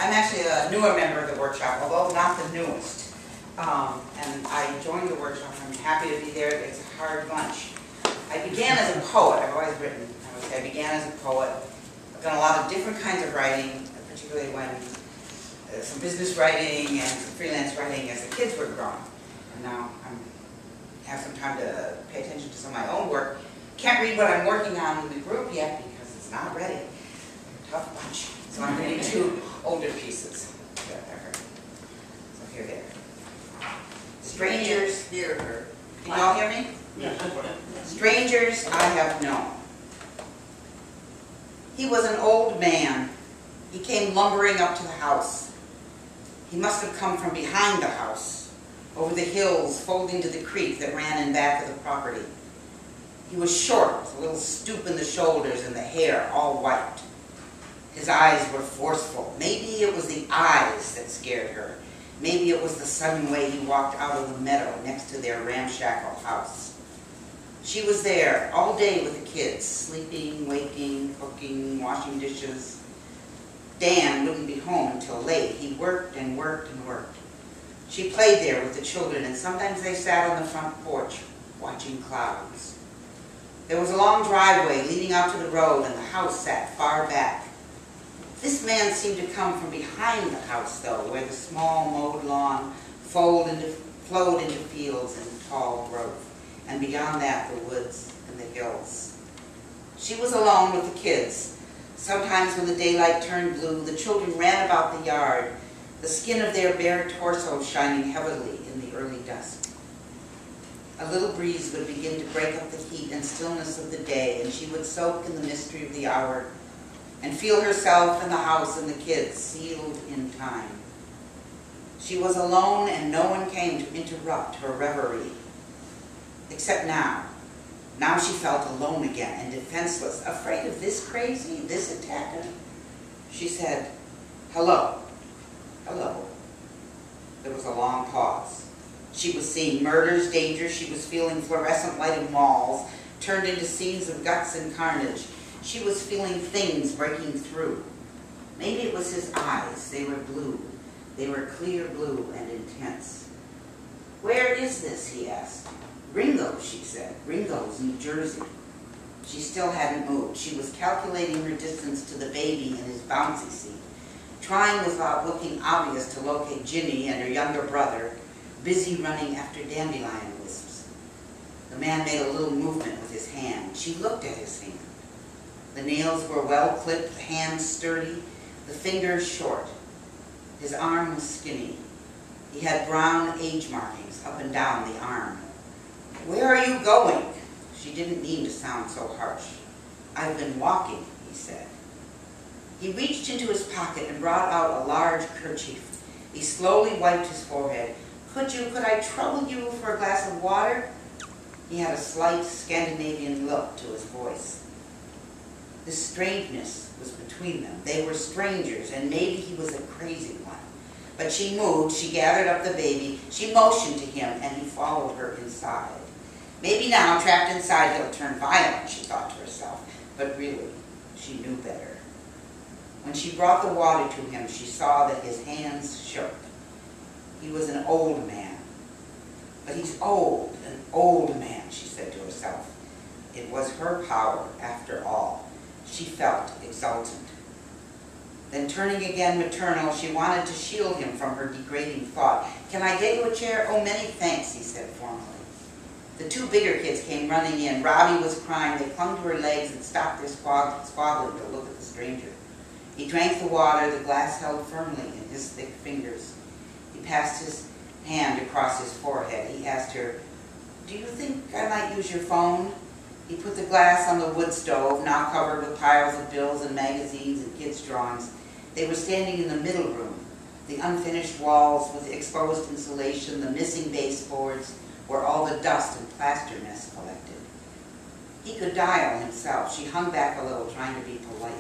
I'm actually a newer member of the workshop, although not the newest. And I joined the workshop. I'm happy to be there. It's a hard bunch. I began as a poet. I've always written. I began as a poet. I've done a lot of different kinds of writing, particularly when some business writing and some freelance writing as the kids were growing. And now I have some time to pay attention to some of my own work. Can't read what I'm working on in the group yet because it's not ready. Tough bunch. So I'm reading two older pieces. So here they are. Strangers. Hear her. Can you all hear me? Strangers I have known. He was an old man. He came lumbering up to the house. He must have come from behind the house, over the hills folding to the creek that ran in back of the property. He was short, with a little stoop in the shoulders and the hair all white. His eyes were forceful. Maybe it was the eyes that scared her. Maybe it was the sudden way he walked out of the meadow next to their ramshackle house. She was there all day with the kids, sleeping, waking, cooking, washing dishes. Dan wouldn't be home until late. He worked and worked and worked. She played there with the children, and sometimes they sat on the front porch, watching clouds. There was a long driveway leading out to the road, and the house sat far back. This man seemed to come from behind the house, though, where the small mowed lawn flowed into fields and tall growth, and beyond that, the woods and the hills. She was alone with the kids. Sometimes when the daylight turned blue, the children ran about the yard, the skin of their bare torsos shining heavily in the early dusk. A little breeze would begin to break up the heat and stillness of the day, and she would soak in the mystery of the hour and feel herself and the house and the kids sealed in time. She was alone, and no one came to interrupt her reverie. Except now. Now she felt alone again and defenseless, afraid of this crazy, this attacker. She said, "Hello." Hello. There was a long pause. She was seeing murders, dangers. She was feeling fluorescent light of malls turned into scenes of guts and carnage. She was feeling things breaking through. Maybe it was his eyes. They were blue. They were clear blue and intense. "Where is this?" he asked. "Ringo's," she said. "Ringo's, New Jersey." She still hadn't moved. She was calculating her distance to the baby in his bouncy seat, trying without looking obvious to locate Ginny and her younger brother, busy running after dandelion wisps. The man made a little movement with his hand. She looked at his hand. The nails were well clipped, the hands sturdy, the fingers short. His arm was skinny. He had brown age markings up and down the arm. "Where are you going?" She didn't mean to sound so harsh. "I've been walking," he said. He reached into his pocket and brought out a large kerchief. He slowly wiped his forehead. Could I trouble you for a glass of water?" He had a slight Scandinavian look to his voice. This strangeness was between them. They were strangers, and maybe he was a crazy one. But she moved, she gathered up the baby, she motioned to him, and he followed her inside. Maybe now, trapped inside, he'll turn violent, she thought to herself. But really, she knew better. When she brought the water to him, she saw that his hands shook. He was an old man. But he's old, an old man, she said to herself. It was her power, after all. She felt exultant. Then turning again maternal, she wanted to shield him from her degrading thought. "Can I get you a chair?" "Oh, many thanks," he said formally. The two bigger kids came running in. Robbie was crying. They clung to her legs and stopped their squabbling to look at the stranger. He drank the water, the glass held firmly in his thick fingers. He passed his hand across his forehead. He asked her, "Do you think I might use your phone?" He put the glass on the wood stove, now covered with piles of bills and magazines and kids' drawings. They were standing in the middle room, the unfinished walls with exposed insulation, the missing baseboards, where all the dust and plaster mess collected. He could dial himself. She hung back a little, trying to be polite.